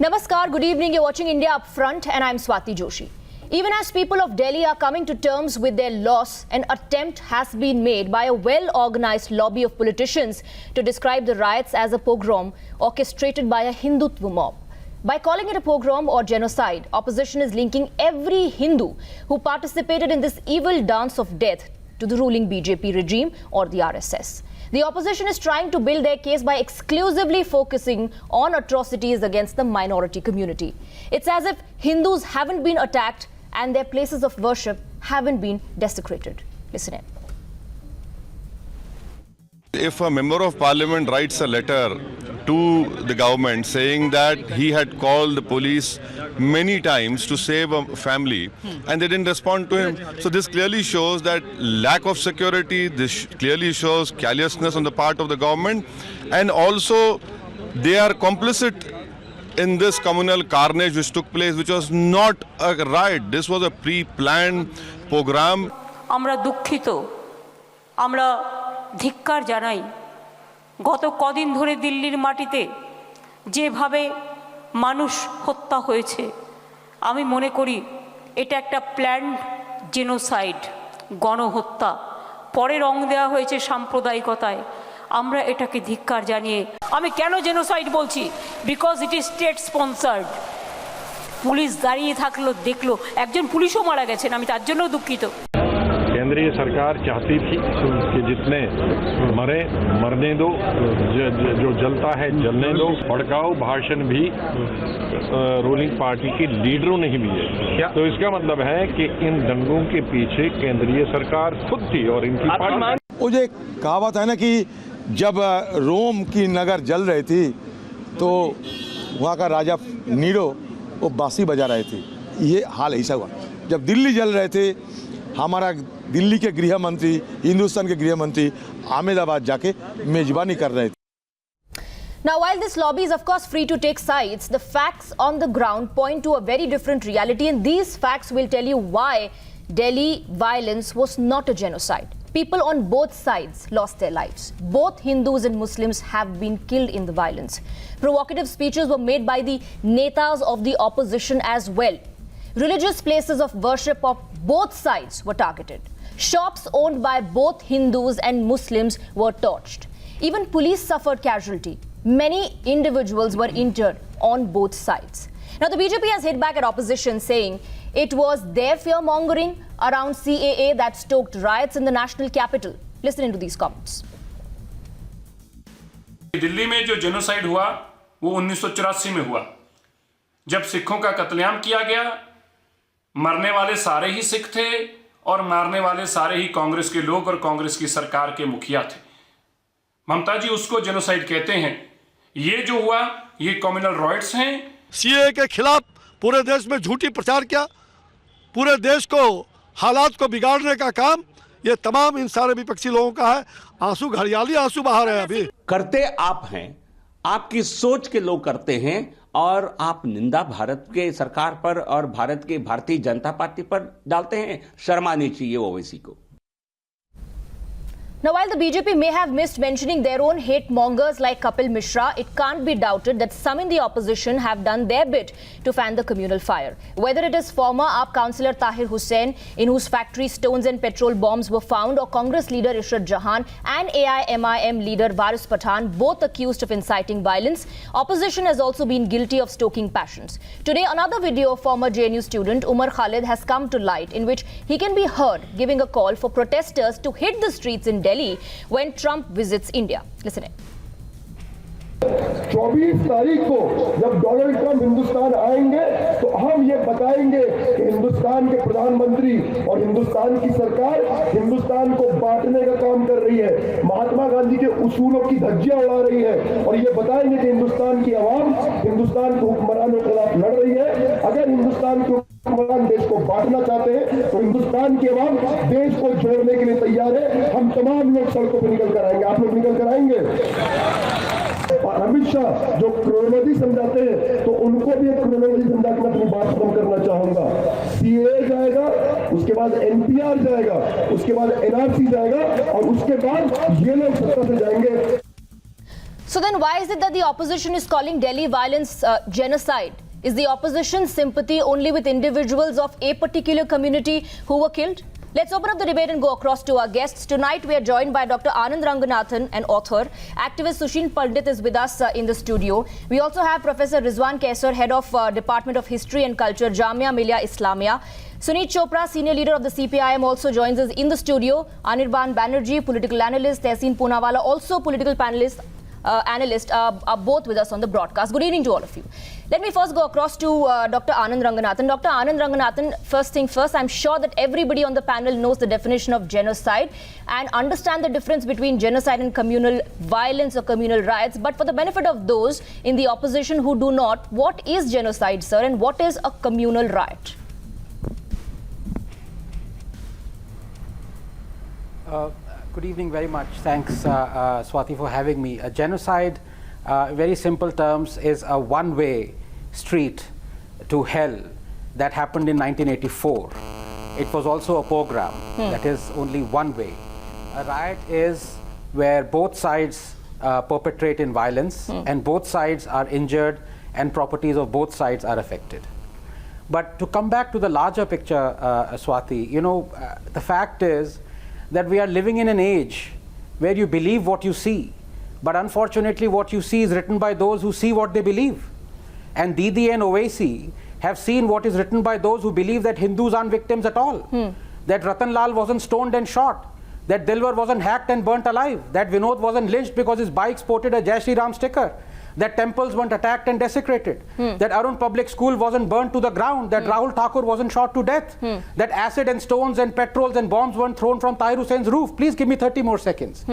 Namaskar, good evening. You're watching India Upfront and I'm Swati Joshi. Even as people of Delhi are coming to terms with their loss, an attempt has been made by a well-organized lobby of politicians to describe the riots as a pogrom orchestrated by a Hindutva mob. By calling it a pogrom or genocide, opposition is linking every Hindu who participated in this evil dance of death to the ruling BJP regime or the RSS. The opposition is trying to build their case by exclusively focusing on atrocities against the minority community. It's as if Hindus haven't been attacked and their places of worship haven't been desecrated. Listen in. If a member of parliament writes a letter to the government saying that he had called the police many times to save a family and they didn't respond to him, so this clearly shows that lack of security, this clearly shows carelessness on the part of the government, and also they are complicit in this communal carnage which took place, which was not a riot. This was a pre-planned program. আমরা দুঃখিত, আমরা ধিক্কার জানাই। গত কদিন ধরে দিল্লির মাটিতে যেভাবে মানুষ হত্যা হয়েছে, আমি মনে করি এটা একটা প্ল্যান্ড জেনোসাইড, গণহত্যা। পরে রং দেওয়া হয়েছে সাম্প্রদায়িকতায়। আমরা এটাকে ধিক্কার জানিয়ে, আমি কেন জেনোসাইড বলছি? Because it is state sponsored. Police দাঁড়িয়ে থাকলো, দেখলো, একজন পুলিশও মারা গেছেন, আমি তার জন্যও দুঃখিত। केंद्रीय सरकार चाहती थी कि जितने मरे मरने दो, जो जलता है जलने दो। भड़काऊ भाषण भी रूलिंग पार्टी के लीडरों ने ही दिए, तो इसका मतलब है कि इन दंगों के पीछे केंद्रीय सरकार खुद थी और इनकी पार्टी। वो जो कहावत है ना कि जब रोम की नगर जल रही थी तो वहाँ का राजा नीरो वो बांसुरी बजा रहे थे, ये हाल ऐसा हुआ। जब दिल्ली जल रहे थे, हमारा दिल्ली के गृह मंत्री, हिंदुस्तान के गृह मंत्री अहमदाबाद जाके मेजबानी कर रहे थे। Now, while this lobby is of course free to take sides, the facts on the ground point to a very different reality, and these facts will tell you why Delhi violence was not a genocide. People on both sides lost their lives. Both Hindus and Muslims have been killed in the violence. Provocative speeches were made by the netas of the opposition as well. Religious places of worship of both sides were targeted. Shops owned by both Hindus and Muslims were torched. Even police suffered casualty. Many individuals were injured on both sides. Now, the BJP has hit back at opposition, saying it was their fear-mongering around CAA that stoked riots in the national capital. Listen into these comments. Delhi में जो genocide हुआ वो 1984 में हुआ, जब सिखों का कत्लेआम किया गया। मरने वाले सारे ही सिख थे और मारने वाले सारे ही कांग्रेस के लोग और कांग्रेस की सरकार के मुखिया थे। ममता जी उसको जेनोसाइड कहते हैं। ये जो हुआ ये कम्युनल राइट्स हैं। सीए के खिलाफ पूरे देश में झूठी प्रचार किया, पूरे देश को हालात को बिगाड़ने का काम ये तमाम इन सारे विपक्षी लोगों का है। आंसू घड़ियाली आंसू बहा रहे हैं। अभी करते आप हैं, आपकी सोच के लोग करते हैं, और आप निंदा भारत के सरकार पर और भारत के भारतीय जनता पार्टी पर डालते हैं। शर्म आनी चाहिए ओवैसी को। Now, while the BJP may have missed mentioning their own hate mongers like Kapil Mishra, it can't be doubted that some in the opposition have done their bit to fan the communal fire. Whether it is former AAP councillor Tahir Hussain, in whose factory stones and petrol bombs were found, or Congress leader Ishrat Jahan and AIMIM leader Waris Pathan, both accused of inciting violence, opposition has also been guilty of stoking passions. Today, another video of former JNU student Umar Khalid has come to light, in which he can be heard giving a call for protesters to hit the streets in Delhi when Trump visits India. Listen in. 24 तारीख को जब Donald Trump Hindustan आएंगे तो हम ये बताएंगे कि हिंदुस्तान के प्रधानमंत्री और हिंदुस्तान की सरकार हिंदुस्तान को बांटने का काम कर रही है, महात्मा गांधी के उसूलों की धज्जियां उड़ा रही है, और ये बताएंगे कि हिंदुस्तान की आवाम हिंदुस्तान के हुक्मरानों के खिलाफ लड़ रही है। अगर हिंदुस्तान के हुक्मरान देश को बांटना चाहते हैं तो हिंदुस्तान की आवाम देश को जोड़ने के लिए तैयार है। हम तमाम लोग सड़कों पर निकल कर आएंगे। आप लोग निकल कर आएंगे। और अमित शाह जो क्रोनोलॉजी समझाते हैं तो उनको भी एक क्रोनोलॉजी समझा के अपनी बात खत्म करना चाहूंगा। सीए जाएगा, उसके बाद एनपीआर जाएगा, उसके बाद एनआरसी जाएगा, और उसके बाद ये लोग सत्ता से जाएंगे। So then why is it that the opposition is calling Delhi violence genocide? Is the opposition's sympathy only with individuals of a particular community who were killed? Let's open up the debate and go across to our guests. Tonight we are joined by Dr. Anand Ranganathan, an author. Activist Sushil Pandit is with us in the studio. We also have Professor Rizwan Kaisar, Head of Department of History and Culture, Jamia Millia Islamia. Sunit Chopra, Senior Leader of the CPIM, also joins us in the studio. Anirban Banerjee, Political Analyst, Tehseen Poonawala, also Political Analyst, are both with us on the broadcast. Good evening to all of you. Let me first go across to Dr. Anand Ranganathan. Dr. Anand Ranganathan, first thing first, I'm sure that everybody on the panel knows the definition of genocide and understand the difference between genocide and communal violence or communal riots. But for the benefit of those in the opposition who do not, what is genocide, sir, and what is a communal riot? Good evening very much. Thanks, Swati, for having me. A genocide, very simple terms, is a one-way street to hell that happened in 1984. It was also a pogrom, that is only one way. A riot is where both sides perpetrate in violence and both sides are injured and properties of both sides are affected. But to come back to the larger picture, Swati, you know, the fact is that we are living in an age where you believe what you see, but unfortunately what you see is written by those who see what they believe. And Didi and Owaisi have seen what is written by those who believe that Hindus aren't victims at all, that Ratan Lal wasn't stoned and shot, that Dilwar wasn't hacked and burnt alive, that Vinod wasn't lynched because his bike sported a Jai Shri Ram sticker, that temples weren't attacked and desecrated, that Arun Public School wasn't burnt to the ground, that Rahul Thakur wasn't shot to death, that acid and stones and petrols and bombs weren't thrown from Tahir Hussein's roof. Please give me 30 more seconds.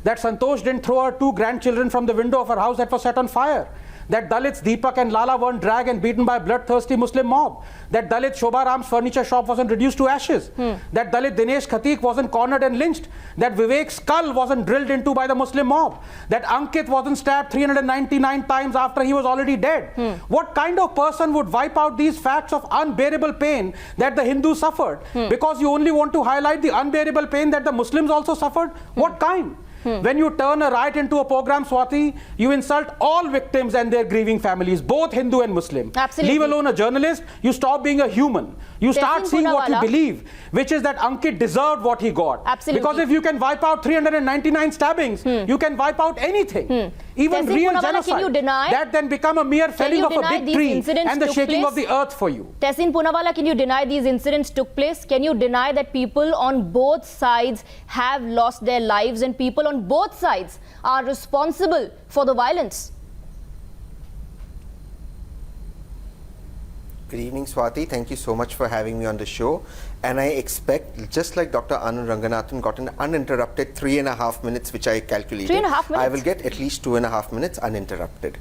That Santosh didn't throw her 2 grandchildren from the window of her house that was set on fire. That Dalits Deepak and Lala weren't dragged and beaten by a bloodthirsty Muslim mob. That Dalit Shobha Ram's furniture shop wasn't reduced to ashes. That Dalit Dinesh Khatik wasn't cornered and lynched. That Vivek's skull wasn't drilled into by the Muslim mob. That Ankit wasn't stabbed 399 times after he was already dead. What kind of person would wipe out these facts of unbearable pain that the Hindus suffered because you only want to highlight the unbearable pain that the Muslims also suffered? What kind? When you turn a riot into a pogrom, Swati, you insult all victims and their grieving families, both Hindu and Muslim. Absolutely. Leave alone a journalist, you stop being a human. You start seeing what you believe, which is that Ankit deserved what he got. Absolutely. Because if you can wipe out 399 stabbings, you can wipe out anything. Even real genocide. That then become a mere felling of a big tree and the shaking of the earth for you. Tehseen Poonawala, can you deny these incidents took place? Can you deny that people on both sides have lost their lives and people on both sides are responsible for the violence? Good evening, Swati. Thank you so much for having me on the show. And I expect, just like Dr. Anand Ranganathan got an uninterrupted 3.5 minutes, which I calculated, 3.5 minutes? I will get at least 2.5 minutes uninterrupted.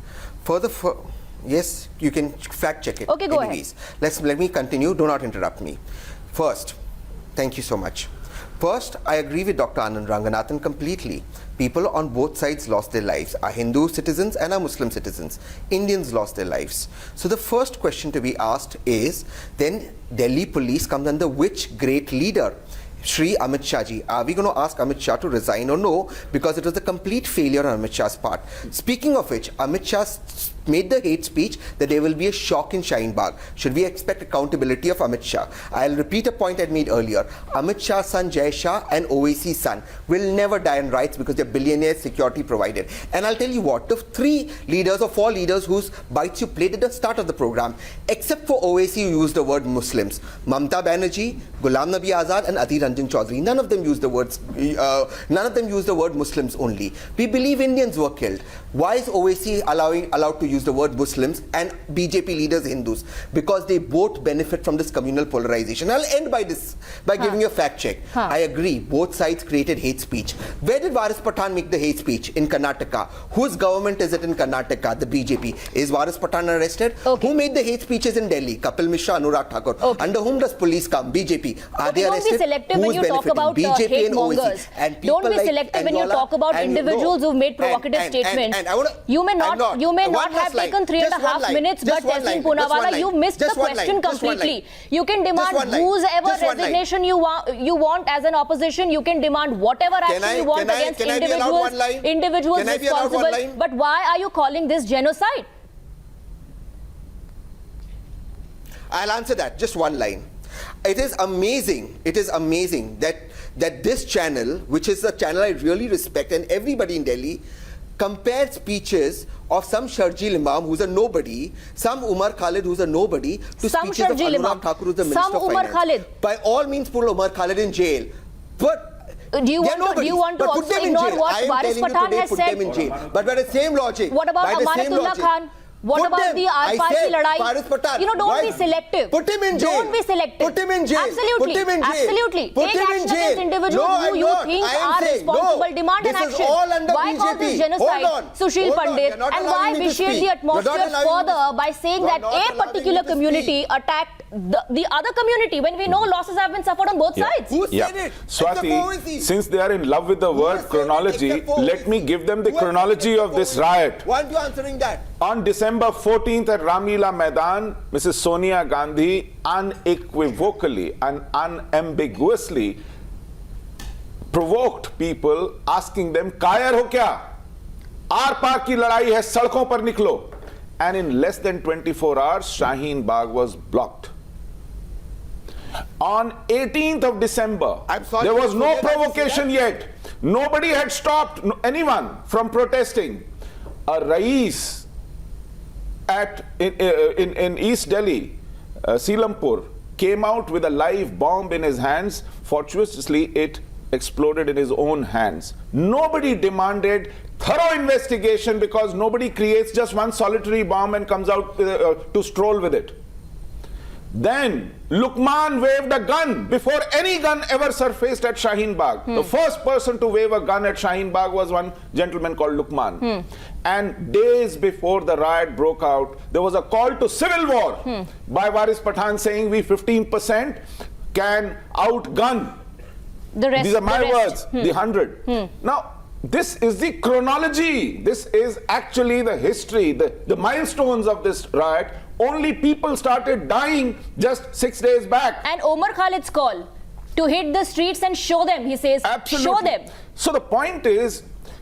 Yes, you can fact check it. Okay, go Anyways, let me continue. Do not interrupt me. First, thank you so much. First, I agree with Dr. Anand Ranganathan completely. People on both sides lost their lives. Our Hindu citizens and our Muslim citizens. Indians lost their lives. So the first question to be asked is, then Delhi police comes under which great leader? Shri Amit Shah ji. Are we going to ask Amit Shah to resign or no? Because it was a complete failure on Amit Shah's part. Speaking of which, Amit Shah made the hate speech that there will be a shock in Shaheen Bagh. Should we expect accountability of Amit Shah? I'll repeat a point I made earlier. Amit Shah's son Jai Shah and Owaisi's son will never die in riots because they're billionaires, security provided. And I'll tell you what, the 3 leaders or 4 leaders whose bites you played at the start of the program, except for Owaisi who used the word Muslims, Mamata Banerjee, Ghulam Nabi Azad and Adhir Ranjan Chaudhary, none of them used the word Muslims only. We believe Indians were killed. Why is Owaisi allowed to use the word Muslims and BJP leaders Hindus? Because they both benefit from this communal polarization. I'll end by giving you a fact check. I agree, both sides created hate speech. Where did Waris Pathan make the hate speech? In Karnataka. Whose government is it in Karnataka? The BJP. Is Waris Pathan arrested? Okay. Who made the hate speeches in Delhi? Kapil Mishra, Anurag Thakur. Okay. Under whom does police come? BJP. Are they arrested? Don't be selective when you talk about BJP hate and mongers. And don't be selective when you talk about individuals who've made provocative statements. You may not have have taken 3.5 minutes, but Tehseen Poonawala, you missed the question completely. You can demand whosever resignation you want as an opposition. You can demand whatever action you want against individuals responsible. But why are you calling this genocide? I'll answer that. Just one line. It is amazing. It is amazing that this channel, which is a channel I really respect, and everybody in Delhi, compared speeches of some Sharjeel Imam, who's a nobody, some Umar Khalid, who's a nobody, to Some speeches of Sharjeel Anurag Imam. Thakur, who's the Minister Some of Umar Finance. Khalid. By all means, put Umar Khalid in jail. But Do you want to but put also them in ignore jail. what I am Waris telling you Pathan today, has put said? them in jail. But by the same logic. What about by the same Amanatullah logic, Khan? What put about them. the I Aar-Par ki said, ladai? Waris Pathan. You know, don't Why? be selective. Put him in jail. Don't be selective. Put him in jail. Absolutely. Put him in jail. Absolutely. Put Take him in action jail. against individuals No, who I'm you not. think I am are saying, responsible. no. Demand This an is action. all under Why call BJP? this genocide? Hold on. Sushil Hold on. Pandit. You're not And allowing why me to vitiate speak. the You're not atmosphere allowing me to further speak. by saying You're that not a allowing me particular to community speak. attacked the other community when we know losses have been suffered on both sides? Who said it? Swati, since they are in love with the word chronology, let me give them the chronology of this riot. Why aren't you answering that? On December 14th at Ramlila Maidan, Mrs. Sonia Gandhi unequivocally and unambiguously provoked people, asking them, "Kayar ho kya? आर-पार की लड़ाई है, सड़कों पर निकलो." And in less than 24 hours, Shaheen Bagh was blocked. On 18th of December, there was no provocation yet. Nobody had stopped anyone from protesting. A Rais in East Delhi, Selampur, came out with a live bomb in his hands. Fortuitously, it exploded in his own hands. Nobody demanded thorough investigation because nobody creates just one solitary bomb and comes out to stroll with it. Then Luqman waved a gun before any gun ever surfaced at Shaheen Bagh. The first person to wave a gun at Shaheen Bagh was one gentleman called Luqman. And days before the riot broke out, there was a call to civil war by Waris Pathan saying we 15% can outgun. The rest, these are my words, the 100. Now, this is the chronology. This is actually the history, the milestones of this riot. Only people started dying just 6 days back. And Omar Khalid's call to hit the streets and show them, he says, Absolutely. show them. So the point is,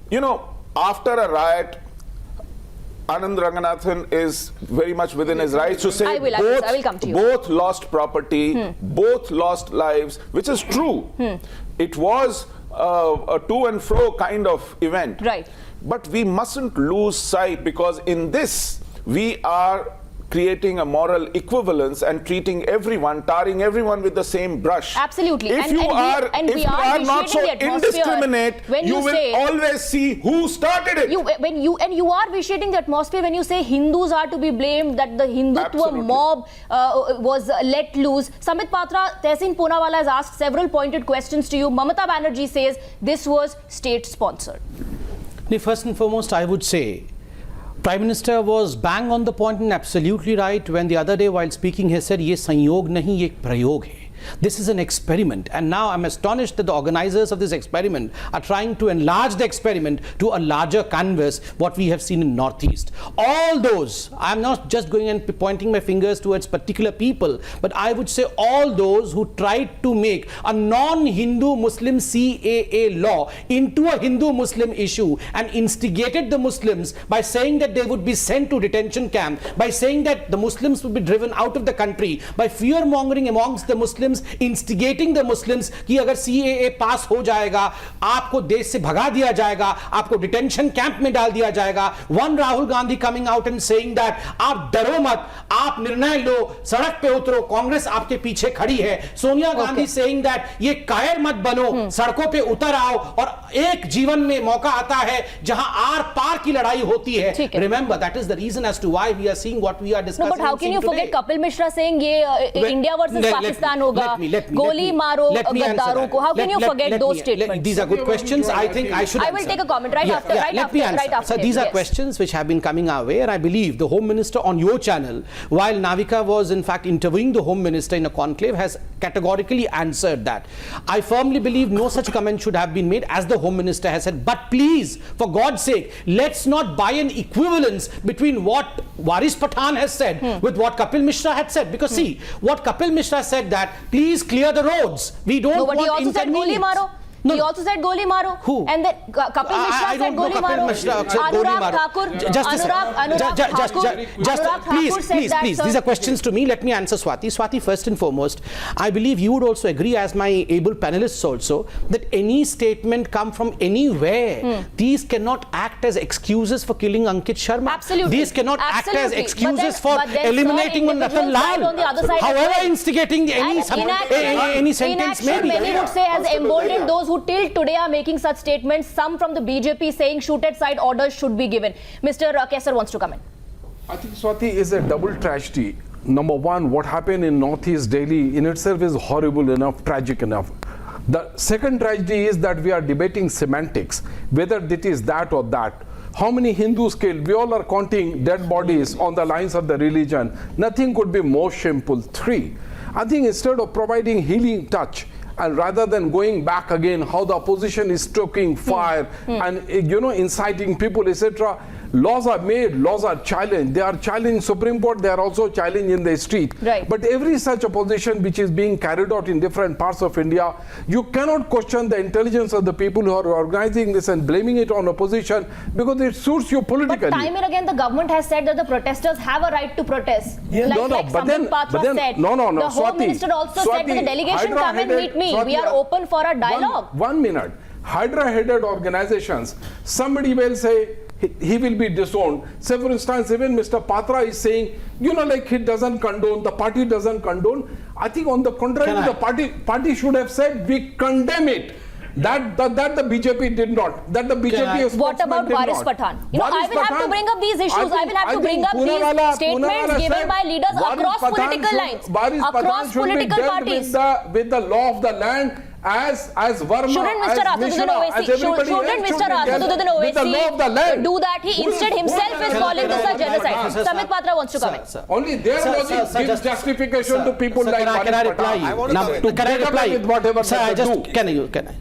you know, after a riot, Anand Ranganathan is very much within his rights to say I will come to you. Both lost property, both lost lives, which is true. It was a to and fro kind of event. Right. But we mustn't lose sight, because in this we are creating a moral equivalence and treating everyone, tarring everyone with the same brush. Absolutely. If you are not so indiscriminate, you will always see who started it. You are vitiating the atmosphere when you say Hindus are to be blamed, that the Hindutva Absolutely. mob was let loose. Samit Patra, Tehseen Poonawala has asked several pointed questions to you. Mamata Banerjee says this was state-sponsored. First and foremost, I would say Prime Minister was bang on the point and absolutely right when the other day while speaking he said, "Ye sanyog nahi, ye ek prayog hai." This is an experiment, and now I'm astonished that the organizers of this experiment are trying to enlarge the experiment to a larger canvas, what we have seen in Northeast. All those, I'm not just going and pointing my fingers towards particular people, but I would say all those who tried to make a non-Hindu Muslim CAA law into a Hindu-Muslim issue and instigated the Muslims by saying that they would be sent to detention camp, by saying that the Muslims would be driven out of the country, by fear-mongering amongst the Muslims, instigating the Muslims कि अगर CAA पास हो जाएगा आपको देश से भगा दिया जाएगा, आपको डिटेंशन कैंप में डाल दिया जाएगा. One Rahul Gandhi coming out and saying that आप डरो मत, आप निर्णय लो, सड़क पे उतरो, कांग्रेस आपके पीछे खड़ी है. सोनिया गांधी सेइंग दैट ये कायर मत बनो, सड़कों पे उतर आओ, और एक जीवन में मौका आता है जहां आर पार की लड़ाई होती है. Remember, that is the reason as to why we are seeing what we are discussing. No, but how can you forget Kapil Mishra saying ये India versus Pakistan हो होगा, गोली मारो गद्दारों को. How can you forget those statements? These are good questions. I think I should I answer. will take a comment right after. So these are questions which have been coming our way, and I believe the Home Minister on your channel, while Navika was in fact interviewing the Home Minister in a conclave, has categorically answered that. I firmly believe no such comment should have been made, as the Home Minister has said. But please, for God's sake, let's not buy an equivalence between what Waris Pathan has said with what Kapil Mishra had said. Because see, what Kapil Mishra said, that please clear the roads. We don't want he also said goli maro. No. He also said goli maro. Who? And then Kapil Mishra said goli maro. Anurag Thakur. Please. These are questions to me. Let me answer Swati. Swati, first and foremost, I believe you would also agree, as my able panelists also, that any statement come from anywhere, these cannot act as excuses for killing Ankit Sharma. Absolutely. These cannot act as excuses for but then, eliminating sir, Ratan Lal. on the other side, however instigating any sentence may be. Many would say has emboldened those who till today are making such statements, some from the BJP saying shoot at sight orders should be given. Mr. Kesar wants to comment. I think, Swati, is a double tragedy. Number one, what happened in Northeast Delhi in itself is horrible enough, tragic enough. The second tragedy is that we are debating semantics, whether it is that or that. How many Hindus killed? We all are counting dead bodies on the lines of the religion. Nothing could be more shameful. Three, I think instead of providing healing touch, and rather than going back again, how the opposition is stoking fire and inciting people, etc., laws are made, laws are challenged. They are challenged in Supreme Court, they are also challenged in the street. Right. But every such opposition which is being carried out in different parts of India, you cannot question the intelligence of the people who are organizing this and blaming it on opposition because it suits you politically. But time and again the government has said that the protesters have a right to protest. Yeah. Like Samit Patra said. The Home Minister also said that the delegation come and meet me. We are open for a dialogue. One minute. Hydra-headed organizations, somebody will say, he will be disowned. Say, for instance, even Mr. Patra is saying, like he doesn't condone, the party doesn't condone. I think on the contrary, the party should have said, we condemn it. That the BJP did not. That the BJP is. What about Waris Pathan? I will have to bring up these issues. I will have to bring up these statements given by leaders across political lines, across political parties. With the law of the land. As Verma, shouldn't Mr. Asaduddi Owaisi do that? He instead himself is calling this a genocide. Samit Patra wants to comment. Only their logic gives justification to people like Can I reply you? Can I reply with whatever? Sir, can I?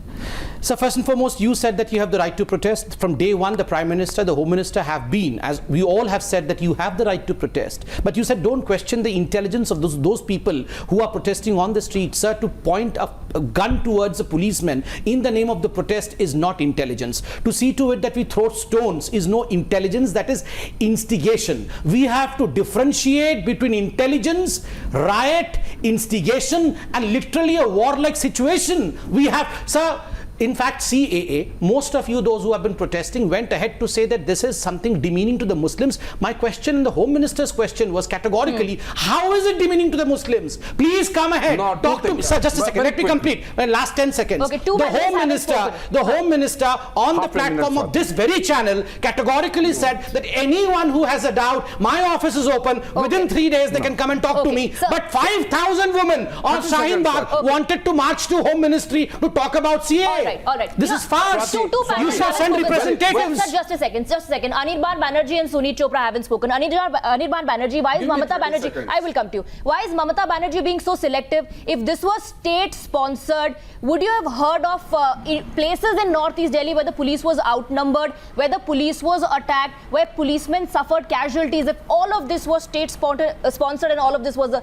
So first and foremost, you said that you have the right to protest. From day one, the Prime Minister, the Home Minister have been, as we all have said, that you have the right to protest. But you said don't question the intelligence of those people who are protesting on the street. Sir, to point a gun towards a policeman in the name of the protest is not intelligence. To see to it that we throw stones is no intelligence, that is instigation. We have to differentiate between intelligence, riot, instigation, and literally a warlike situation. We have, sir, in fact, CAA, most of you, those who have been protesting, went ahead to say that this is something demeaning to the Muslims. My question, the Home Minister's question was categorically, how is it demeaning to the Muslims? Please come ahead. No, talk to me. Sir, just a second. Let me complete. Last 10 seconds. Okay, the Home Minister on the platform of this very channel categorically said that anyone who has a doubt, my office is open. Within 3 days, they can come and talk to me. Sir, but 5,000 women of Shaheen Bagh wanted to march to Home Ministry to talk about CAA. All right. This is farce. You shall send representatives. Sir, just a second. Anirban Banerjee and Sunit Chopra haven't spoken. Anirban Banerjee, why is Mamata Banerjee? I will come to you. Why is Mamata Banerjee being so selective? If this was state-sponsored, would you have heard of places in Northeast Delhi where the police was outnumbered, where the police was attacked, where policemen suffered casualties? If all of this was state-sponsored and all of this was,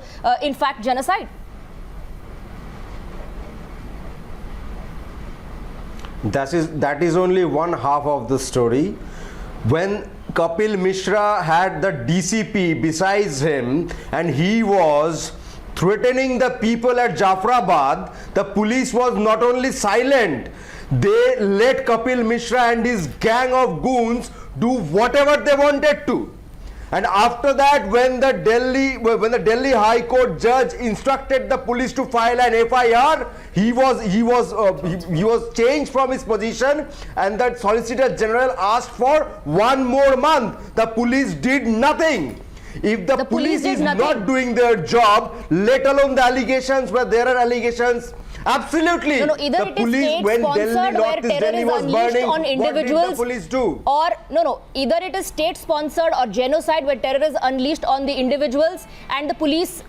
in fact, genocide? That is only one half of the story. When Kapil Mishra had the DCP besides him and he was threatening the people at Jafrabad, the police was not only silent, they let Kapil Mishra and his gang of goons do whatever they wanted to. And after that, when the Delhi High Court judge instructed the police to file an FIR, he was changed from his position, and the Solicitor General asked for 1 more month. The police did nothing. If the police did is nothing. not doing their job, let alone the allegations where there are allegations, absolutely. No, either the it is police, when state-sponsored Delhi, where Northeast terror Delhi is was unleashed burning, on individuals, what did the police do? or either it is state-sponsored or genocide where terror is unleashed on the individuals and the police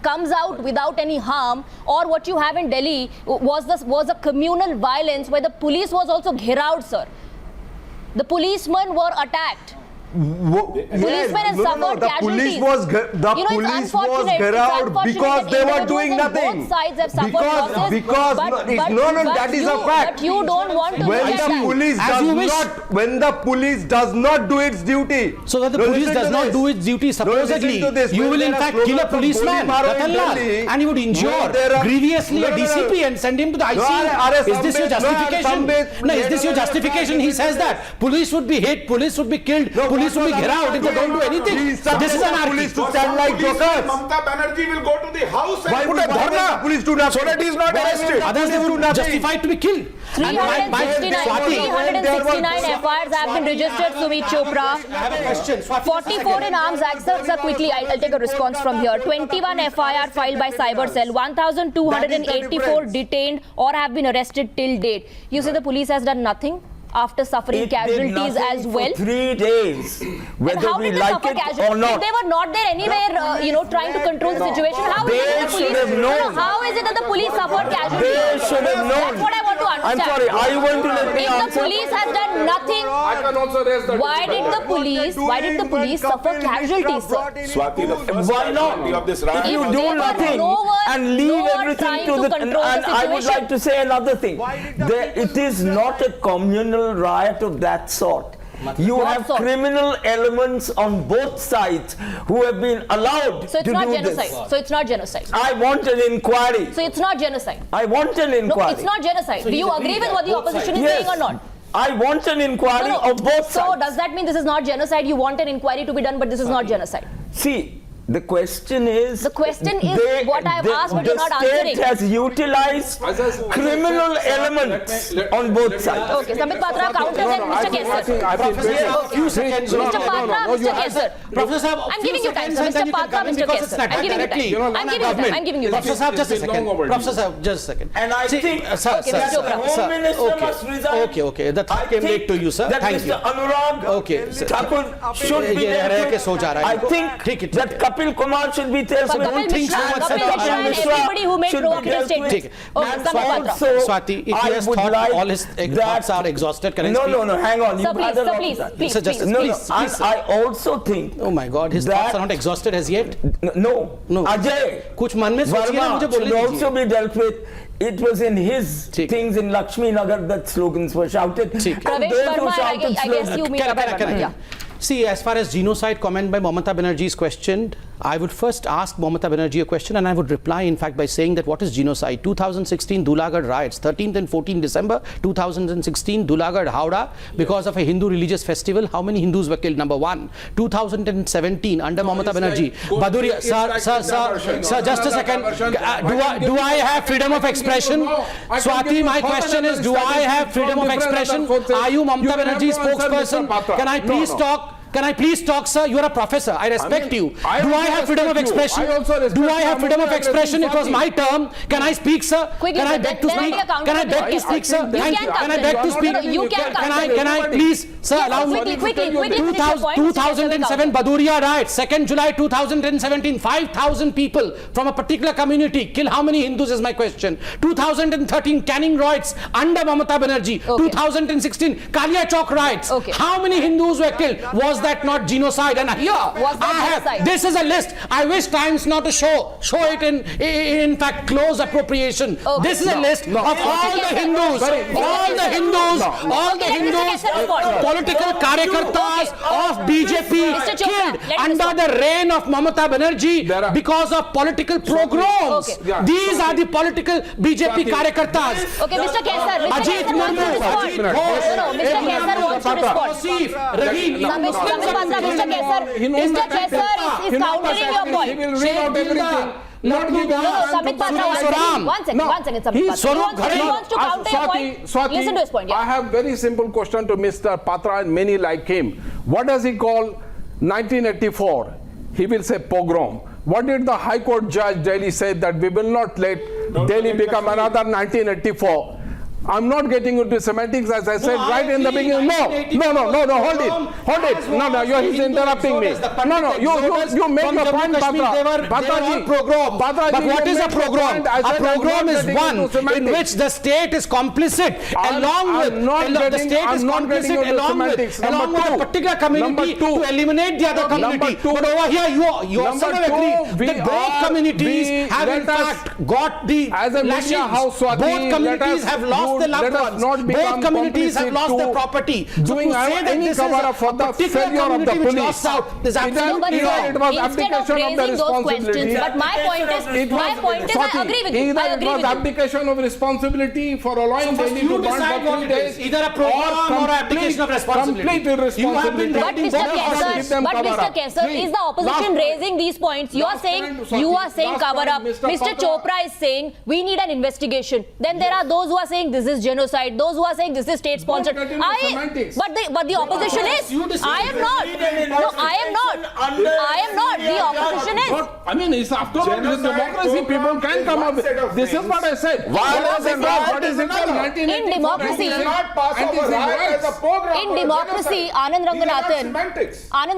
comes out without any harm, or what you have in Delhi was a communal violence where the police was also gheraud, sir. The policemen were attacked. Policemen have suffered the casualties. police was gheraud because they were doing nothing. Both sides have suffered losses. That is a fact. But you don't want to When look at the that. police when the police does not do its duty. So that the police does not do its duty, supposedly, you will in fact kill a policeman, and you would injure grievously a DCP and send him to the ICU. Is this your justification? No, is this your justification? He says that police would be hit, police would be killed, police will be gheraud if they don't do anything. This is anarchy. Police to stand like jokers. Mamata Banerjee will go to the house Why and put a dharna police do nothing? so that he is not arrested. Others they would justified to be killed. 369 FIRs have been registered, Sumit Chopra. 44 in arms acts. Sir, quickly, I'll take a response from here. 21 FIR filed by Cyber Cell, 1,284 detained or have been arrested till date. You say the police has done nothing after suffering casualties as well? For 3 days, whether we like it or not. If they were not there anywhere, trying to control the situation, how is it that the police? How is it that the police suffered casualties? They should have known. That's what I want to understand. I'm sorry. Are you going to let me answer? If the police has done nothing, I can also raise that. why did the police suffer casualties, sir? Swati, why not? of this riot. If you do nothing and leave everything to the and I would like to say another thing. It is not a communal riot of that sort. You have criminal elements on both sides who have been allowed to do genocide. this. So it's not genocide. I want an inquiry. So it's not genocide. I want an inquiry. No, it's not genocide. Do you agree with what the opposition is saying or not? I want an inquiry of both sides. So does that mean this is not genocide? You want an inquiry to be done, but this is not genocide? See, the question is what I have asked, but you're not answering. The state has utilized criminal elements on both sides. Okay, Samit Patra, counter then Mr. Kesar. Mr. Patra, Mr. Kesar. Professor Saab, I'm giving you time, sir. Mr. Patra, Mr. Kesar. I'm giving you time. Professor Saab, just a second. Professor Saab, just a second. And I think the Home Minister must resign. Okay. The thought came late to you, sir. Thank you. Anurag Thakur should be there. I think that Kapil Kumar should be there. So don't think so much. Kapil Mishra, everybody who made provocative statements. Swati, if he has thought all his thoughts are exhausted, can I speak? No, hang on. Sir, please. I also think. Oh my God, his thoughts are not exhausted as yet. No. Ajay. कुछ मन में सोचिए ना मुझे बोलने दीजिए. Also be dealt with. It was in his things in Lakshmi Nagar that slogans were shouted. Pravesh Verma, I guess you mean Pravesh Verma. Yeah. See, as far as genocide comment by Mamata Banerjee is questioned, I would first ask Mamata Banerjee a question, and I would reply, in fact, by saying that what is genocide? 2016 Dulagad riots, 13th and 14th December 2016, Dulagad, Howrah, because of a Hindu religious festival. How many Hindus were killed? Number one. 2017, under Mamata Banerjee. Baduria, sir, just a second. Do I have freedom of expression? Swati, my question is, do I have freedom of expression? Are you Mamata Banerjee's spokesperson? Can I please talk? Can I please talk, sir? You are a professor. I respect you. Do I have freedom of expression? Do I have freedom of expression? It was my term. Can I speak, sir? Can I beg to speak? Can I beg to speak, sir? Thank you. Can I beg to speak? Can I please, sir, allow me? 2007 Baduria riots, 2nd July 2017, 5,000 people from a particular community. Kill how many Hindus is my question. 2013 Canning riots under Mamata Banerjee. 2016 Kalia Chowk riots. How many Hindus were killed? Was that not genocide? And here I have, this is a list. I wish Times not to show it in fact close appropriation. This is a list of all the Hindus, political karyakartas of BJP killed under the reign of Mamata Banerjee because of political pogroms. These are the political BJP karyakartas. Okay, Mr. Kesar, Mr. Kesar wants to respond. Mr. Kesar is countering your point. Samit Patra, one second, Samit Patra. He wants to counter your point. Listen to his point. I have very simple question to Mr. Patra and many like him. What does he call 1984? he will say pogrom. What did the High Court judge Delhi say? That we will not let Delhi become another 1984. I'm not getting into semantics, as I said right in the beginning. No, hold it. No, he's interrupting me. No, you make your point, Patraji. But what is a program? A program is one in which the state is complicit along with a particular community to eliminate the other community. But over here, you also agree that both communities have in fact got the lashings. Both communities have lost the loved ones. Both communities have lost their property. Doing any cover up for the failure of the police. It was abdication of the responsibility. But my point is, I agree with you. Either it was abdication of responsibility for allowing Delhi to burn for 3 days, either a program or abdication of responsibility. Complete irresponsibility. But Mr. Kesar, is the opposition raising these points? You are saying cover up. Mr. Chopra is saying we need an investigation. Then there are those who are saying this is genocide. Those who are saying this is state sponsored. But the opposition is. I am not. No, I am not. I am not. The opposition is. I mean, it's after all democracy. People can come up with. This is what I said. What is it? In democracy, Anand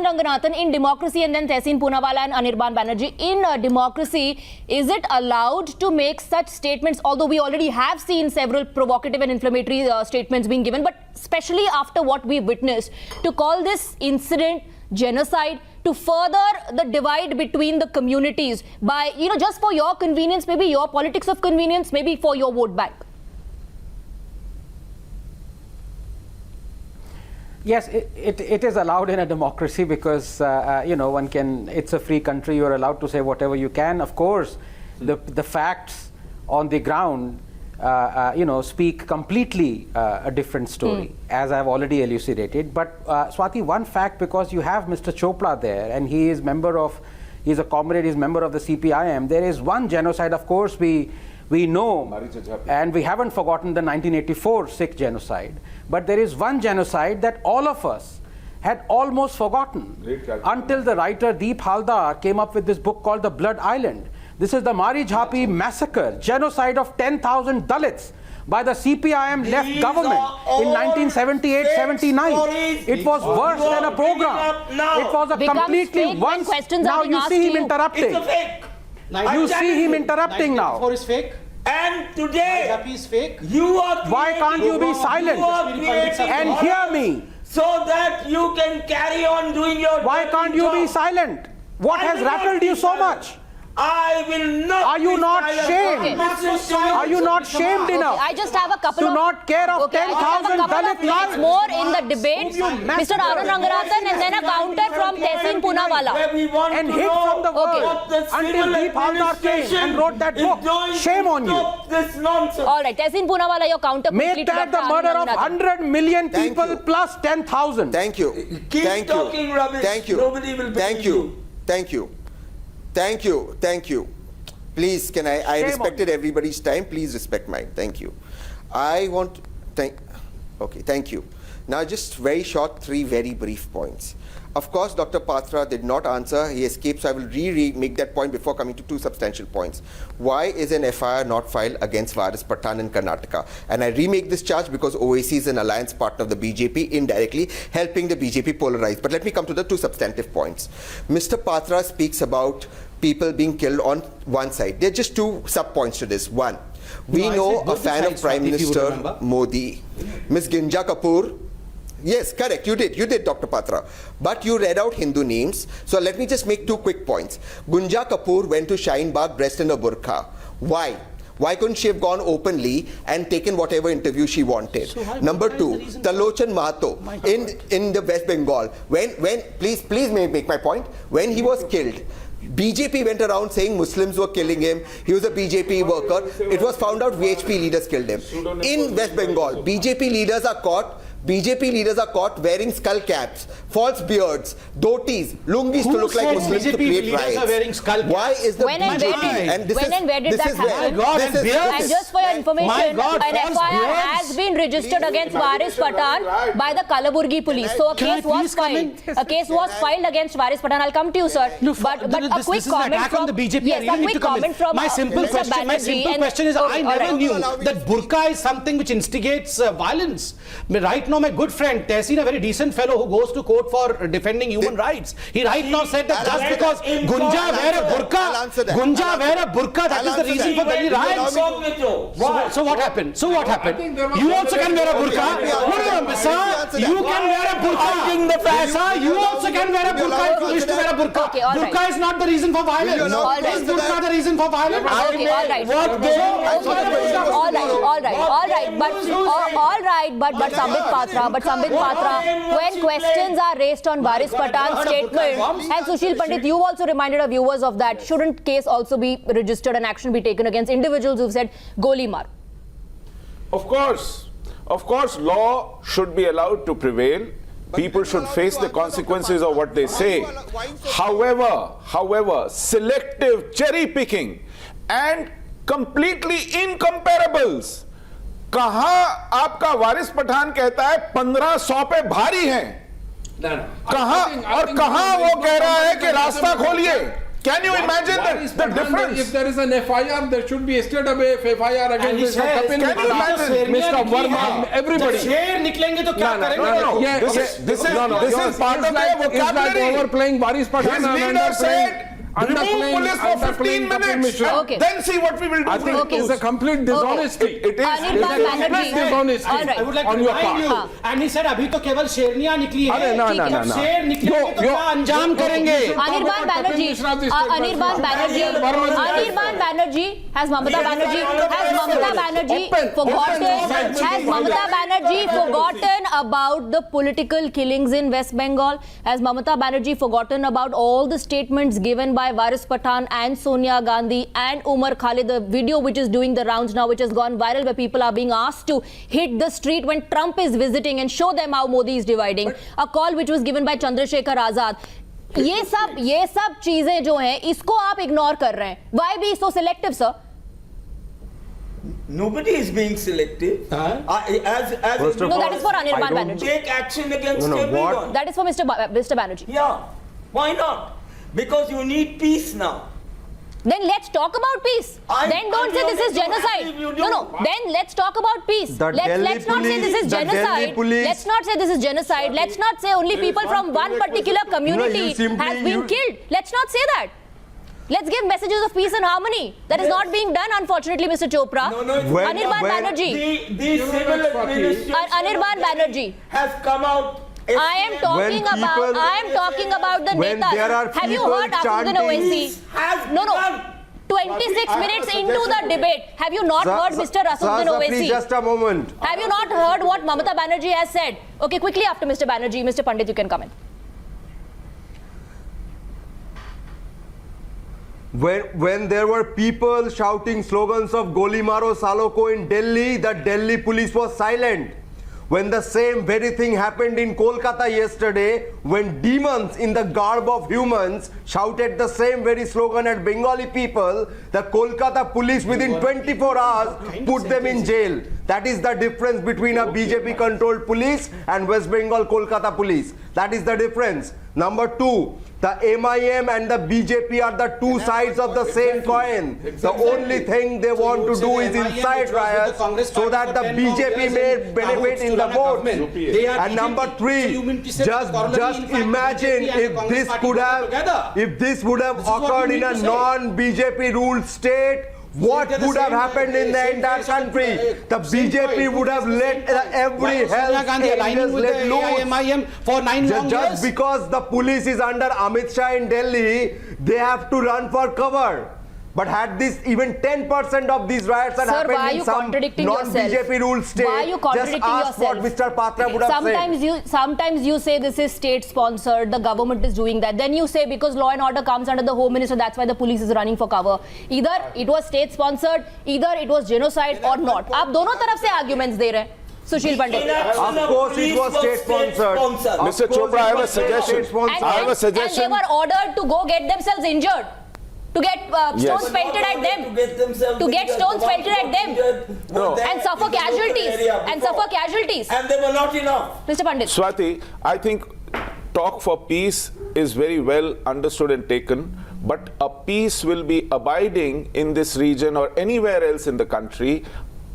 Ranganathan, in democracy, and then Tehseen Poonawalla and Anirban Banerjee, in democracy, is it allowed to make such statements? Although we already have seen several provocative and inflammatory statements being given, but especially after what we witnessed, to call this incident genocide, to further the divide between the communities by, just for your convenience, maybe your politics of convenience, maybe for your vote bank. Yes, it is allowed in a democracy because, one can, it's a free country, you're allowed to say whatever you can. Of course, the facts on the ground, speak completely a different story, as I've already elucidated. But Swati, one fact, because you have Mr. Chopra there, and he's a comrade, he's member of the CPIM, there is one genocide, of course, we know, and we haven't forgotten the 1984 Sikh genocide, but there is one genocide that all of us had almost forgotten until the writer Deep Haldar came up with this book called The Blood Island. This is the Mari Jhapi massacre, genocide of 10,000 Dalits by the CPIM left government in 1978-79. It was worse than a program. It was a completely once. Now you see him interrupting. It's a fake. You see him interrupting now. 1984 is fake. And today, Jhapi is fake. You are. Why can't you be silent and hear me? So that you can carry on doing your. Why can't you be silent? What has rattled you so much? I will not. Are you not shamed? Are you not shamed enough? I just have a couple to not care of 10,000 Dalit lives more in the debate. Mr. Anand Ranganathan, and then a counter from Tehseen Poonawalla. And hit from the world until Deep Haldar came and wrote that book. Shame on you. This nonsense. All right, Tehseen Poonawalla, your counter. Make that the murder of 100 million people plus 10,000. Thank you. Keep talking rubbish. Thank you. Nobody will believe you. Thank you. Please, I respected everybody's time. Please respect mine. Thank you. Thank you. Now, just very short, 3 very brief points. Of course, Dr. Patra did not answer. He escaped, so I will make that point before coming to 2 substantial points. Why is an FIR not filed against Varis Pathan in Karnataka? And I remake this charge because Owaisi is an alliance partner of the BJP, indirectly helping the BJP polarize. But let me come to the 2 substantive points. Mr. Patra speaks about people being killed on one side. There are just 2 sub-points to this. One, we know a fan of Prime Minister Modi, Ms. Ginja Kapoor. Yes, correct. You did, Dr. Patra. But you read out Hindu names. So let me just make 2 quick points. Gunja Kapoor went to Shaheen Bagh dressed in a burqa. Why? Why couldn't she have gone openly and taken whatever interview she wanted? So Number 2, Talochan Mahato in the West Bengal. Please make my point. When he was killed, BJP went around saying Muslims were killing him. He was a BJP worker. It was found out VHP leaders killed him. In West Bengal, BJP leaders are caught BJP leaders are caught wearing skull caps, false beards, dhotis, lungis to look like Muslims to create riots. Are wearing skull caps? Why is the When and BJP where did that happen? And just for your information, an FIR has been registered against Varis Pathan by the Kalaburgi police. So a case was filed. A case was filed against Varis Pathan. I'll come to you, sir. But a quick comment from the BJP. Yes, a quick comment from my simple question is, I never knew that burqa is something which instigates violence. Right now, my good friend Tehseen, a very decent fellow who goes to court for defending human rights, he right now said that just because Gunja wear a burqa, that is the reason for Delhi riots. So what happened? You also can wear a burqa. No, sir, you can wear a burqa. Sir, you also can wear a burqa if you wish to wear a burqa. Burqa is not the reason for violence. Is burqa the reason for violence? Okay, all right. But Sambit Patra, when questions are raised on Varis Pathan's statement, and Sushil Pandit, you also reminded our viewers of that, shouldn't case also be registered and action be taken against individuals who've said goli maar? Of course, law should be allowed to prevail. People should face the consequences of what they say. However, selective cherry picking and completely incomparables. कहां आपका वारिस पठान कहता है 1500 पे भारी हैं, कहां वो कह रहा है कि रास्ता खोलिए? Can you imagine the difference? If there is an FIR, there should be straight away FIR against Mr. Kapil, Mr. Verma, everybody. शेर निकलेंगे तो क्या करेंगे? This is part of their vocabulary. It's like overplaying Varis Pathan. His leader said, remove police for 15 minutes and then see what we will do. I think it's a complete dishonesty. It is. Complete dishonesty I would like on to your remind you. part. And he said, अभी तो केवल शेरनियां निकली हैं. No. जब शेर निकलेंगे तो क्या अंजाम करेंगे? Anirban Banerjee, has Mamata Banerjee forgotten about the political killings in West Bengal? Has Mamata Banerjee forgotten about all the statements given by Varis Pathan and Sonia Gandhi and Umar Khalid, the video which is doing the rounds now, which has gone viral, where people are being asked to hit the street when Trump is visiting and show them how Modi is dividing? A call which was given by Chandrasekhar Azad. ये सब चीजें जो हैं इसको आप ignore कर रहे हैं. Why be so selective, sir? Nobody is being selective. No, that is for Anirban Banerjee. Take action against everyone. That is for Mr. Banerjee. Yeah. Why not? Because you need peace now. Then let's talk about peace. Then don't say this is genocide. No. Then let's talk about peace. Let's not say this is genocide. Let's not say this is genocide. Let's not say only people from one particular community has been killed. Let's not say that. Let's give messages of peace and harmony. That is not being done, unfortunately, Mr. Chopra. Anirban Banerjee. The civil administration Anirban Banerjee has come out. I am talking about the netas. Have you heard Asaduddi Owaisi? No. 26 minutes into the debate. Have you not heard Mr. Asaduddi Owaisi? Please, just a moment. Have you not heard what Mamata Banerjee has said? Okay, quickly after Mr. Banerjee, Mr. Pandit, you can come in. When there were people shouting slogans of Goli Maro Saloko in Delhi, the Delhi police was silent. When the same very thing happened in Kolkata yesterday, when demons in the garb of humans shouted the same very slogan at Bengali people, the Kolkata police within 24 hours put them in jail. That is the difference between a BJP controlled police and West Bengal Kolkata police. That is the difference. Number two, the AIMIM and the BJP are the two sides of the same coin. The only thing they want to do is incite riots so that the BJP may benefit in the vote. And number three, just imagine if this would have occurred in a non-BJP ruled state, what would have happened in the entire country? The BJP would have let every health angels let loose. For 9 long years. Just because the police is under Amit Shah in Delhi, they have to run for cover. But had this even 10% of these riots had happened in some non-BJP ruled state, why are you contradicting just ask yourself? what Mr. Patra would have said. Sometimes you say this is state sponsored, the government is doing that. Then you say because law and order comes under the Home Minister, that's why the police is running for cover. Either it was state sponsored, either it was genocide or not. आप दोनों तरफ से arguments दे रहे हैं. Sushil Pandit. Of course it was state-sponsored. Mr. Chopra, I have a suggestion. I have a suggestion. And they were ordered to go get themselves injured. To get stones pelted at them. To get stones pelted at them. No. And suffer casualties. And they were not enough. Mr. Pandit. Swati, I think talk for peace is very well understood and taken, but a peace will be abiding in this region or anywhere else in the country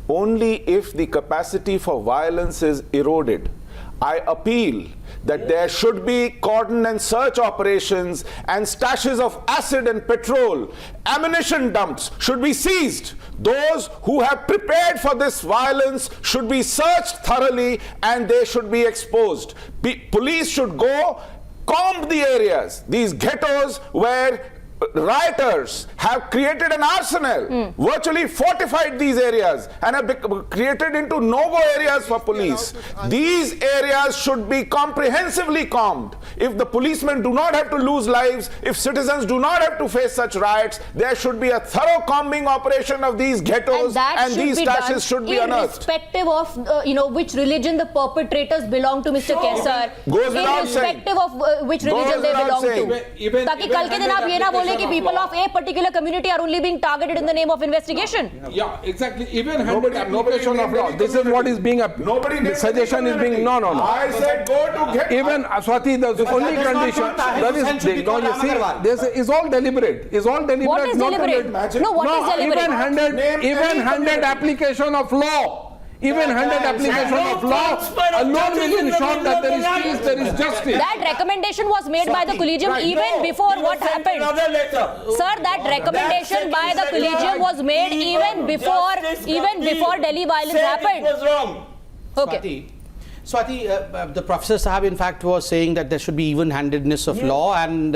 only if the capacity for violence is eroded. I appeal that there should be cordon and search operations and stashes of acid and petrol. Ammunition dumps should be seized. Those who have prepared for this violence should be searched thoroughly and they should be exposed. Police should go comb the areas, these ghettos where rioters have created an arsenal, virtually fortified these areas and have created into no-go areas for police. These areas should be comprehensively combed. If the policemen do not have to lose lives, if citizens do not have to face such riots, there should be a thorough combing operation of these ghettos and these stashes should be unearthed. Irrespective of which religion the perpetrators belong to, Mr. Kesar. Goes without saying. Irrespective of which religion they belong to. Taki kal ke din aap ye na bole कि people of a particular community are only being targeted in the name of investigation. Yeah, exactly. Even-handed application of law. This is what is being the suggestion is being no. I said go to get Even Swati, the only condition that is you see, this is all deliberate. Is all deliberate. What is deliberate? No, what is deliberate? Even-handed application of law. Even-handed application of law alone will ensure that there is peace, there is justice. That recommendation was made by the collegium even before what happened. Sir, that recommendation by the collegium was made even before Delhi violence happened. It was wrong. Okay. Swati, the Professor Sahab in fact was saying that there should be even-handedness of law, and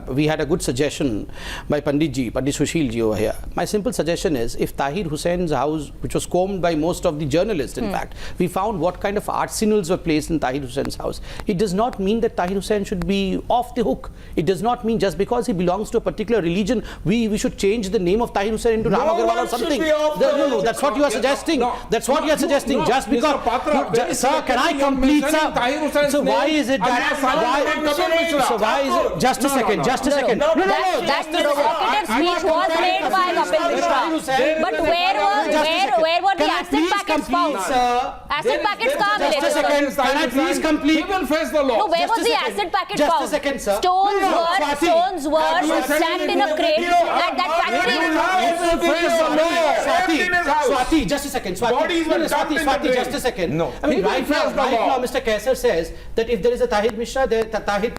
we had a good suggestion by Pandit Sushil ji over here. My simple suggestion is, if Tahir Hussein's house, which was combed by most of the journalists in fact, we found what kind of arsenals were placed in Tahir Hussein's house. It does not mean that Tahir Hussein should be off the hook. It does not mean just because he belongs to a particular religion, we should change the name of Tahir Hussein into Ram Agarwal or something. No, that's what you are suggesting. That's what you are suggesting. Just because, sir, can I complete, sir? So why is it that? So why is it? Just a second. That provocative speech was made by Kapil Mishra. But where were the acid packets found? Acid packets kahan mile? Just a second. Can I please complete? We will face the law. No, where was the acid packet found? Just a second, sir. Stones were stacked in a crate at that factory. Swati, just a second. Swati, just a second. No. I mean, right now, Mr. Kesar says that if there is a Tahir Mishra, Tahir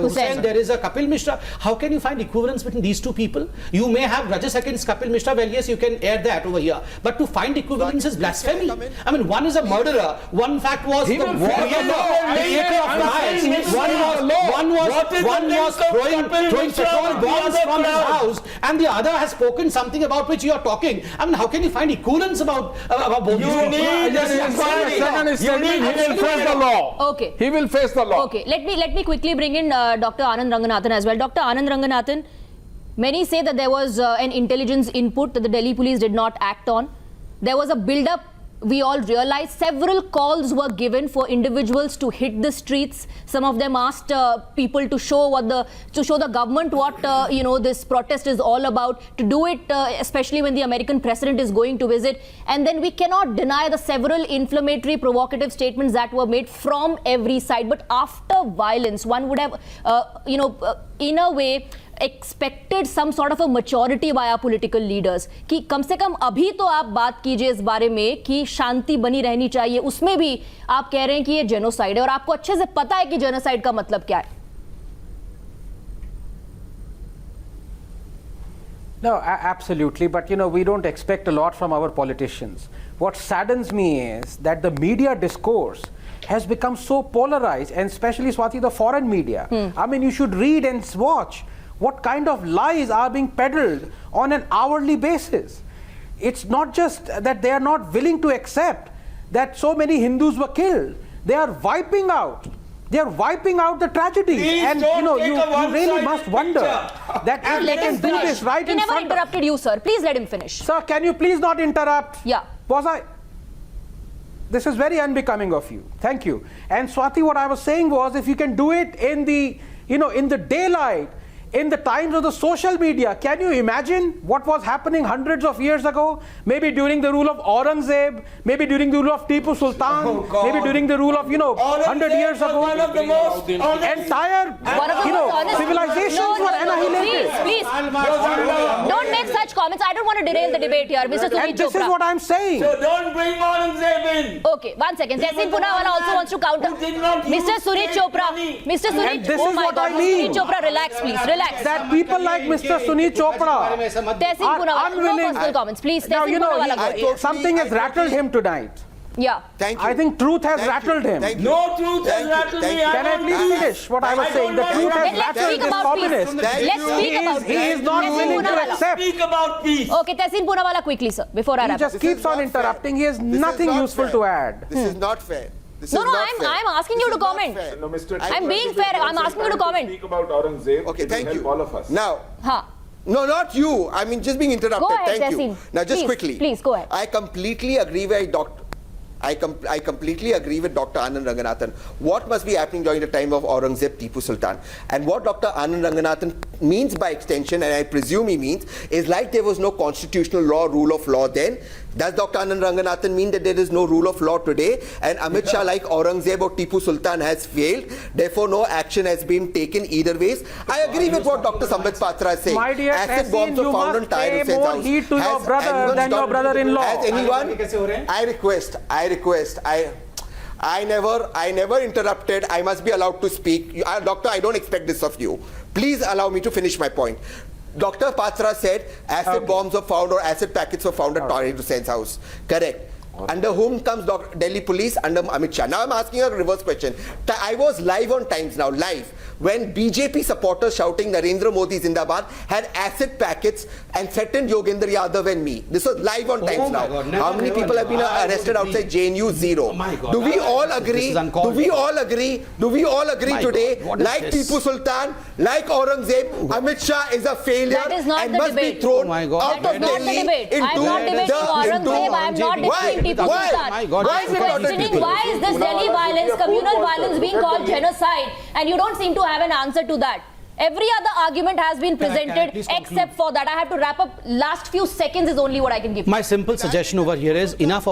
Hussain, there is a Kapil Mishra. How can you find equivalence between these two people? You may have grudges against Kapil Mishra, well, yes, you can air that over here. But to find equivalence is blasphemy. I mean, one is a murderer. One fact was the creator of riots. One was throwing petrol bombs from his house, and the other has spoken something about which you are talking. I mean, how can you find equivalence about both these people? He will face the law. Okay. He will face the law. Okay. Let me quickly bring in Dr. Anand Ranganathan as well. Dr. Anand Ranganathan, many say that there was an intelligence input that the Delhi police did not act on. There was a build-up. We all realized several calls were given for individuals to hit the streets. Some of them asked people to show the government what this protest is all about. To do it, especially when the American president is going to visit. And then we cannot deny the several inflammatory, provocative statements that were made from every side. But after violence, one would have, in a way, expected some sort of a maturity by our political leaders कि कम से कम अभी तो आप बात कीजिए इस बारे में कि शांति बनी रहनी चाहिए. उसमें भी आप कह रहे हैं कि ये जेनोसाइड है और आपको अच्छे से पता है कि जेनोसाइड का मतलब क्या है. No, absolutely. But we don't expect a lot from our politicians. What saddens me is that the media discourse has become so polarized, and especially, Swati, the foreign media. I mean, you should read and watch what kind of lies are being peddled on an hourly basis. It's not just that they are not willing to accept that so many Hindus were killed. They are wiping out. They are wiping out the tragedies. And you really must wonder that if they can do this right in front. He never interrupted you, sir. Please let him finish. Sir, can you please not interrupt? Yeah. This is very unbecoming of you. Thank you. And Swati, what I was saying was, if you can do it in the, in the daylight, in the times of the social media, can you imagine what was happening hundreds of years ago? Maybe during the rule of Aurangzeb, maybe during the rule of Tipu Sultan, maybe during the rule of, 100 years ago. One of the most entire, civilizations were annihilated. Please, don't make such comments. I don't want to derail the debate here, Mr. Sushil And this Chopra. is what I'm saying. So don't bring Aurangzeb in. Okay, 1 second. Tehseen Poonawala also wants to counter. Mr. Sunit Chopra. Mr. Sunit, And this oh is my what God. I mean. Mr. Sunit Chopra, relax, please. Relax. That people like Mr. Sunit Chopra Tehseen are Poonawala, no unwilling. personal comments, please. Now, Tehseen Poonawala, go ahead. something has rattled him tonight. Yeah. Thank you. I think truth has rattled him. No truth has rattled me. Can I please finish what I was saying? The truth has Then let's rattled speak this about peace. communist. Let's speak about He is not Tehseen willing to Poonawala. accept. Speak about peace. Okay, Tehseen Poonawala, quickly, sir, before I He wrap up. just keeps on interrupting. He has nothing useful to add. This is not fair. This No, is no, not fair. I'm asking you to comment. No, Mr. I'm being fair. I'm asking you to comment. Speak about Aurangzeb. Okay, It will thank help you. all of us. Now, Ha. no, not you. I mean, just being interrupted. Go ahead, Thank you. Tehseen. Now, just Please, quickly. please, go ahead. I completely agree with I completely agree with Dr. Anand Ranganathan. What must be happening during the time of Aurangzeb, Tipu Sultan? And what Dr. Anand Ranganathan means by extension, and I presume he means, is like there was no constitutional law, rule of law then. Does Dr. Anand Ranganathan mean that there is no rule of law today? And Amit Shah, like Aurangzeb or Tipu Sultan, has failed. Therefore, no action has been taken either ways. I agree with what Dr. Sambit Patra is saying. My dear Acid bombs Tehseen, were you found on must Tahir pay Hussein's more house. heed to your Has brother anyone than your stopped- brother-in-law. Has anyone? I never interrupted. I must be allowed to speak. Doctor, I don't expect this of you. Please allow me to finish my point. Dr. Patra said acid bombs were found or acid packets were found at Tahir Hussein's house. Correct. Under whom comes Delhi police? Under Amit Shah. Now I'm asking a reverse question. I was live on Times Now, live, when BJP supporters shouting Narendra Modi Zindabad had acid packets and threatened Yogendra Yadav and me. This was live on Times Now. How many people have been arrested outside JNU? Zero. Do we all agree? Do we all agree? Do we all agree today? Like Tipu Sultan, like Aurangzeb, Amit Shah is a failure That is not and the must debate. be thrown That out is of not the Delhi debate. I am into not debating Aurangzeb. I am not debating Tipu Why? Sultan. Why I is am it not a questioning debate? why is this Delhi violence, communal violence being called genocide, and you don't seem to have an answer to that. Every other argument has been presented except for that. I have to wrap up. Last few seconds is only what I can give. My simple suggestion over here is enough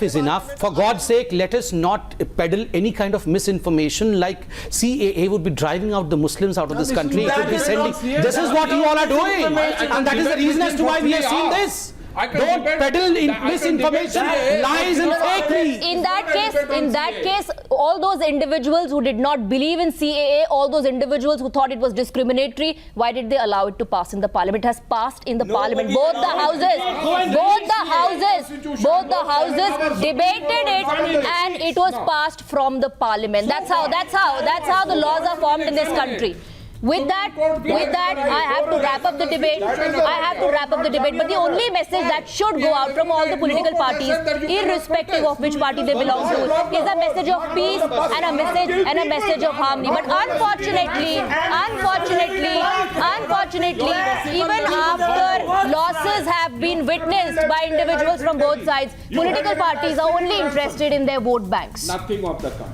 is enough. For God's sake, let us not peddle any kind of misinformation like CAA would be driving out the Muslims out of this country. It would be sending. This is what you all are doing, and that is the reason as to why we have seen this. Don't peddle misinformation, lies and fakery. In that case, all those individuals who did not believe in CAA, all those individuals who thought it was discriminatory, why did they allow it to pass in the parliament? It has passed in the parliament. Both the houses debated it, and it was passed from the parliament. That's how the laws are formed in this country. With that, I have to wrap up the debate. But the only message that should go out from all the political parties, irrespective of which party they belong to, is a message of peace and a message of harmony. But unfortunately, even after losses have been witnessed by individuals from both sides, political parties are only interested in their vote banks. Nothing of the kind.